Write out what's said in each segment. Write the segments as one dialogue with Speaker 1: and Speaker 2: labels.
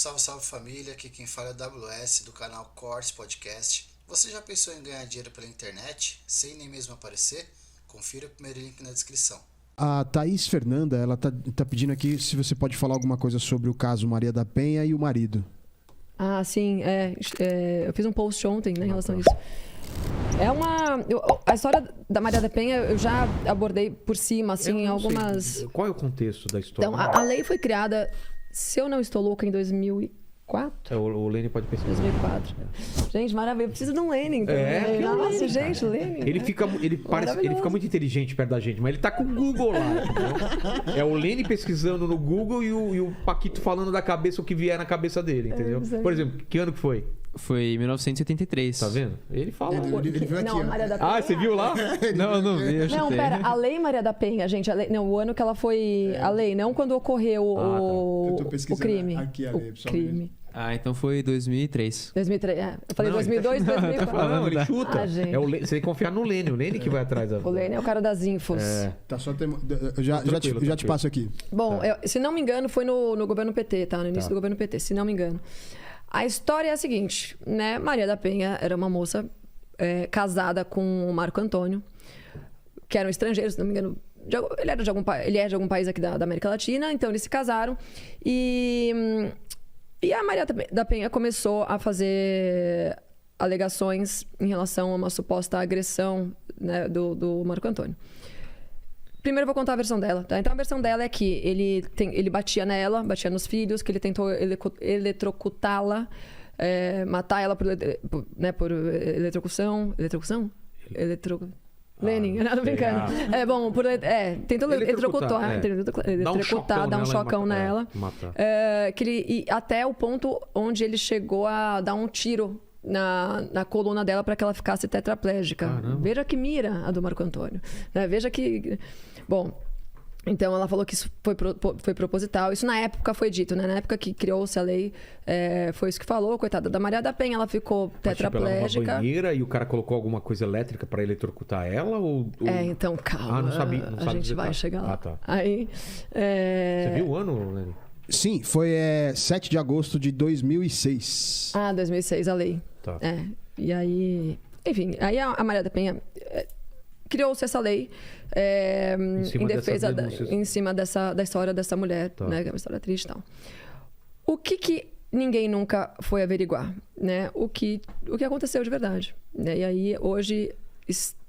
Speaker 1: Salve, salve família, aqui quem fala é WS do canal Cortes Podcast. Você já pensou em ganhar dinheiro pela internet, sem nem mesmo aparecer? Confira o primeiro link na descrição.
Speaker 2: A Thaís Fernanda, ela tá pedindo aqui se você pode falar alguma coisa sobre o caso Maria da Penha e o marido.
Speaker 3: Ah, sim, eu fiz um post ontem, né, em relação a isso. A história da Maria da Penha eu já abordei por cima, assim, em algumas...
Speaker 4: Sei. Qual é o contexto da história?
Speaker 3: Então, a lei foi criada, se eu não estou louca, em 2004.
Speaker 4: O Lênin pode pesquisar.
Speaker 3: 2004. Gente, maravilha. Eu preciso de um Lênin. Nossa, gente, Lênin.
Speaker 4: Ele fica muito inteligente perto da gente, mas ele tá com o Google lá, entendeu? É o Lênin pesquisando no Google e o Paquito falando da cabeça o que vier na cabeça dele, entendeu? Por exemplo, que ano que foi?
Speaker 5: Foi em 1983.
Speaker 4: Tá vendo? Ele fala.
Speaker 2: Ele viu aqui,
Speaker 3: Não,
Speaker 2: ó.
Speaker 3: Maria da Penha.
Speaker 4: Ah, você viu lá?
Speaker 5: Não, eu não vi, eu
Speaker 3: Não,
Speaker 5: chutei.
Speaker 3: pera, a lei Maria da Penha, gente, o ano que ela foi... A lei, não quando ocorreu
Speaker 2: Eu tô
Speaker 3: o
Speaker 2: pesquisando
Speaker 3: crime.
Speaker 2: aqui a lei,
Speaker 3: o
Speaker 2: só
Speaker 3: crime.
Speaker 5: Ah, então foi 2003.
Speaker 3: 2003, eu falei
Speaker 4: Não,
Speaker 3: 2002,
Speaker 4: ele tá
Speaker 3: 2004.
Speaker 4: Não, ele chuta.
Speaker 3: Ah, gente.
Speaker 4: Você tem que confiar no Lênin. O Lênin que vai atrás da...
Speaker 3: O Lênin é o cara das infos.
Speaker 2: Tá só eu já te
Speaker 4: Tranquilo.
Speaker 2: passo aqui.
Speaker 3: Bom, se não me engano, foi no governo PT, tá? No início do governo PT, se não me engano. A história é a seguinte, né? Maria da Penha era uma moça casada com o Marco Antônio, que eram estrangeiros, se não me engano. Ele é de algum país aqui da América Latina, então eles se casaram. E a Maria da Penha começou a fazer alegações em relação a uma suposta agressão, né, do Marco Antônio. Primeiro eu vou contar a versão dela, tá? Então a versão dela é que ele batia nela, batia nos filhos, que ele tentou eletrocutá-la, matar ela por eletrocução. Eletrocução? Lênin, eu não tô brincando. Tentou eletrocutar, dar um chocão nela. Até o ponto onde ele chegou a dar um tiro na coluna dela para que ela ficasse tetraplégica.
Speaker 4: Caramba.
Speaker 3: Veja que mira a do Marco Antônio. Veja que... Bom, então ela falou que isso foi proposital. Isso na época foi dito, né? Na época que criou-se a lei, foi isso que falou. Coitada da Maria da Penha, ela ficou tetraplégica.
Speaker 4: Mas, tipo, ela numa banheira e o cara colocou alguma coisa elétrica para eletrocutar ela?
Speaker 3: Então calma.
Speaker 4: Não sabia.
Speaker 3: A gente vai chegar lá.
Speaker 4: Tá.
Speaker 3: Aí,
Speaker 4: Você viu o ano, Lênin?
Speaker 2: Sim, foi 7 de agosto de 2006.
Speaker 3: 2006, a lei.
Speaker 4: Tá.
Speaker 3: E aí... Enfim, aí a Maria da Penha... criou-se essa lei em defesa em cima da história dessa mulher,
Speaker 4: tá,
Speaker 3: né? Que é uma história triste e tal. O que ninguém nunca foi averiguar, né? O que aconteceu de verdade, né? E aí hoje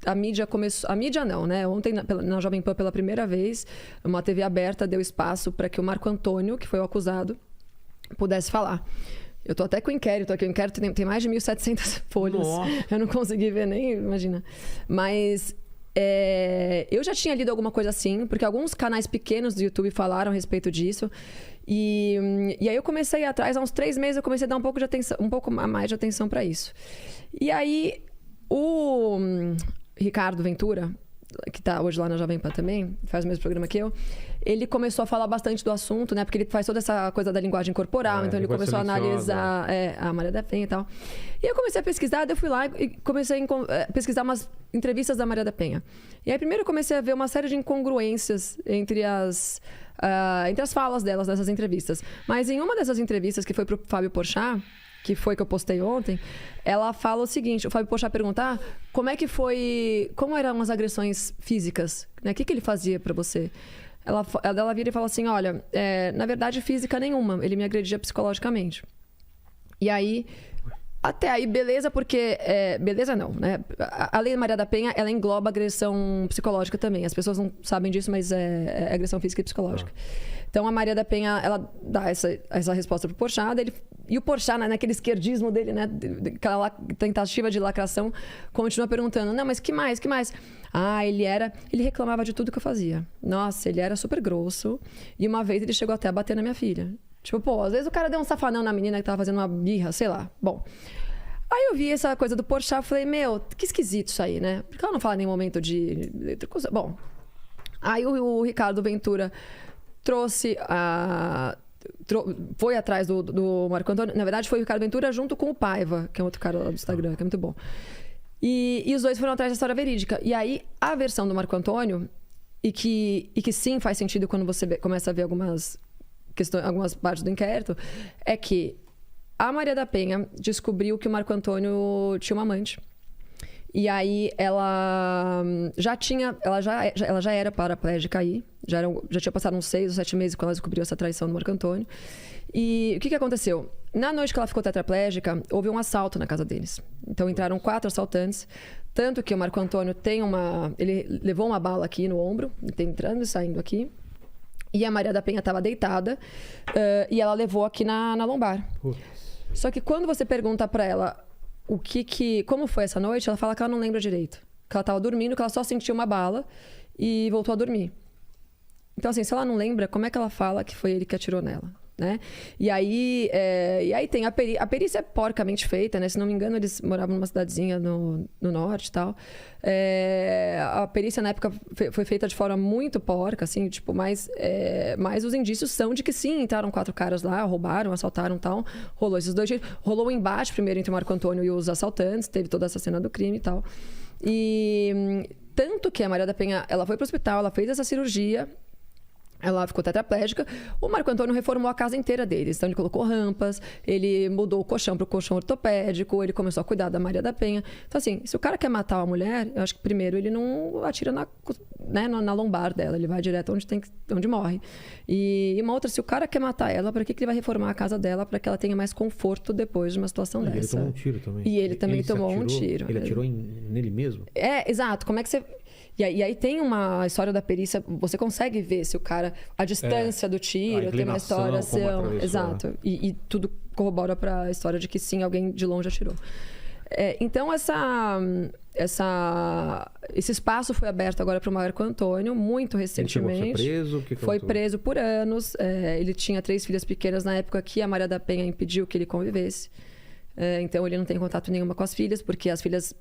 Speaker 3: a mídia começou... A mídia não, né? Ontem na Jovem Pan pela primeira vez, uma TV aberta deu espaço para que o Marco Antônio, que foi o acusado, pudesse falar. Eu tô até com o inquérito aqui. O inquérito tem mais de 1.700 folhas.
Speaker 4: Nossa.
Speaker 3: Eu não consegui ver nem, imagina. Mas eu já tinha lido alguma coisa assim, porque alguns canais pequenos do YouTube falaram a respeito disso. E aí eu comecei atrás, há uns 3 meses, eu comecei a dar um pouco mais de atenção para isso. E aí o Ricardo Ventura, que tá hoje lá na Jovem Pan também, faz o mesmo programa que eu, ele começou a falar bastante do assunto, né? Porque ele faz toda essa coisa da linguagem corporal, então ele começou a analisar a Maria da Penha e tal. E eu comecei a pesquisar, daí eu fui lá e comecei a pesquisar umas entrevistas da Maria da Penha. E aí primeiro eu comecei a ver uma série de incongruências entre as falas delas nessas entrevistas. Mas em uma dessas entrevistas, que foi pro Fábio Porchat, que foi que eu postei ontem, ela fala o seguinte: o Fábio Porchat perguntar como eram as agressões físicas, né? O que ele fazia para você? Ela vira e fala assim: olha, na verdade física nenhuma, ele me agredia psicologicamente. E aí, até aí beleza, porque beleza não, né? A lei Maria da Penha, ela engloba agressão psicológica também. As pessoas não sabem disso, mas é agressão física e psicológica. Então a Maria da Penha, ela dá essa resposta pro Porchat, e o Porchat, naquele esquerdismo dele, né, aquela tentativa de lacração, continua perguntando: não, mas que mais? Ele reclamava de tudo que eu fazia. Nossa, ele era super grosso, e uma vez ele chegou até a bater na minha filha. Tipo, às vezes o cara deu um safanão na menina que tava fazendo uma birra, sei lá. Bom, aí eu vi essa coisa do Porchat e falei: meu, que esquisito isso aí, né? Porque ela não fala em nenhum momento de... Bom, aí o Ricardo Ventura foi atrás do Marco Antônio. Na verdade, foi o Ricardo Ventura junto com o Paiva, que é outro cara lá do Instagram, que é muito bom. E os dois foram atrás da história verídica. E aí, a versão do Marco Antônio, e que sim faz sentido quando você começa a ver algumas questões, algumas partes do inquérito, é que a Maria da Penha descobriu que o Marco Antônio tinha uma amante. E aí ela já era paraplégica aí, já tinha passado uns 6 ou 7 meses quando ela descobriu essa traição do Marco Antônio. E o que aconteceu? Na noite que ela ficou tetraplégica, houve um assalto na casa deles. Então entraram 4 assaltantes, tanto que o Marco Antônio ele levou uma bala aqui no ombro, entrando e saindo aqui. E a Maria da Penha estava deitada e ela levou aqui na lombar. Só que quando você pergunta para ela como foi essa noite, ela fala que ela não lembra direito. Que ela estava dormindo, que ela só sentiu uma bala e voltou a dormir. Então, assim, se ela não lembra, como é que ela fala que foi ele que atirou nela? Né? E aí tem a perícia é porcamente feita, né? Se não me engano, eles moravam numa cidadezinha no norte e tal. A perícia na época foi feita de forma muito porca, assim, tipo, mas os indícios são de que sim, entraram 4 caras lá, roubaram, assaltaram e tal. Rolou esses 2 jeitos. Rolou um embate primeiro entre o Marco Antônio e os assaltantes, teve toda essa cena do crime e tal. E tanto que a Maria da Penha, ela foi pro hospital, ela fez essa cirurgia. Ela ficou tetraplégica. O Marco Antônio reformou a casa inteira deles. Então, ele colocou rampas, ele mudou o colchão para o colchão ortopédico, ele começou a cuidar da Maria da Penha. Então, assim, se o cara quer matar uma mulher, eu acho que primeiro ele não atira na lombar dela, ele vai direto onde morre. E uma outra, se o cara quer matar ela, para que ele vai reformar a casa dela para que ela tenha mais conforto depois de uma situação dessa?
Speaker 4: Ele tomou um tiro também.
Speaker 3: E ele também tomou um tiro.
Speaker 4: Ele atirou nele mesmo?
Speaker 3: Exato. Como é que você... E aí tem uma história da perícia, você consegue ver se o cara, a distância do tiro, tem uma história, exato. E tudo corrobora para a história de que sim, alguém de longe atirou. Então esse espaço foi aberto agora para o Marco Antônio, muito recentemente.
Speaker 4: Ele chegou a ser preso?
Speaker 3: Foi preso por anos. Ele tinha 3 filhas pequenas na época que a Maria da Penha impediu que ele convivesse. Então ele não tem contato nenhuma com as filhas, porque as filhas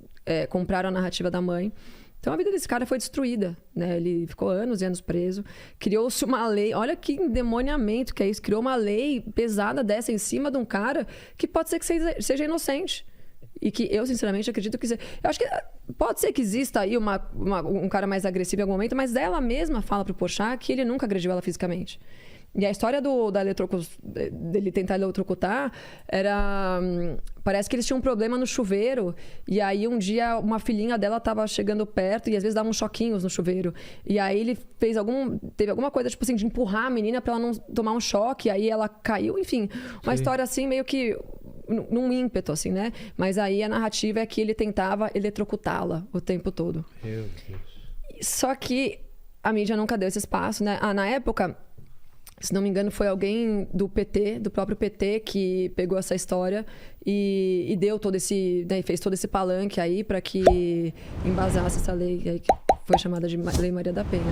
Speaker 3: compraram a narrativa da mãe. Então a vida desse cara foi destruída, né? Ele ficou anos e anos preso. Criou-se uma lei, olha que endemoniamento que é isso. Criou uma lei pesada dessa em cima de um cara que pode ser que seja inocente. E que eu, sinceramente, acredito que... Eu acho que pode ser que exista aí um cara mais agressivo em algum momento, mas ela mesma fala pro Porchat que ele nunca agrediu ela fisicamente. E a história dele tentar eletrocutar era... Parece que eles tinham um problema no chuveiro. E aí, um dia, uma filhinha dela estava chegando perto e às vezes dava uns choquinhos no chuveiro. E aí, ele teve alguma coisa, tipo assim, de empurrar a menina para ela não tomar um choque. E aí, ela caiu. Enfim, uma história assim, meio que... num ímpeto, assim, né? Mas aí, a narrativa é que ele tentava eletrocutá-la o tempo todo.
Speaker 4: Meu Deus.
Speaker 3: Só que a mídia nunca deu esse espaço, né? Na época... Se não me engano, foi alguém do PT, do próprio PT, que pegou essa história e deu todo esse... Né, fez todo esse palanque aí para que embasasse essa lei aí, que foi chamada de Lei Maria da Penha.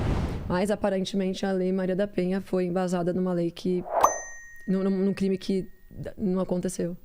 Speaker 3: Mas, aparentemente, a Lei Maria da Penha foi embasada numa lei que... num crime que não aconteceu.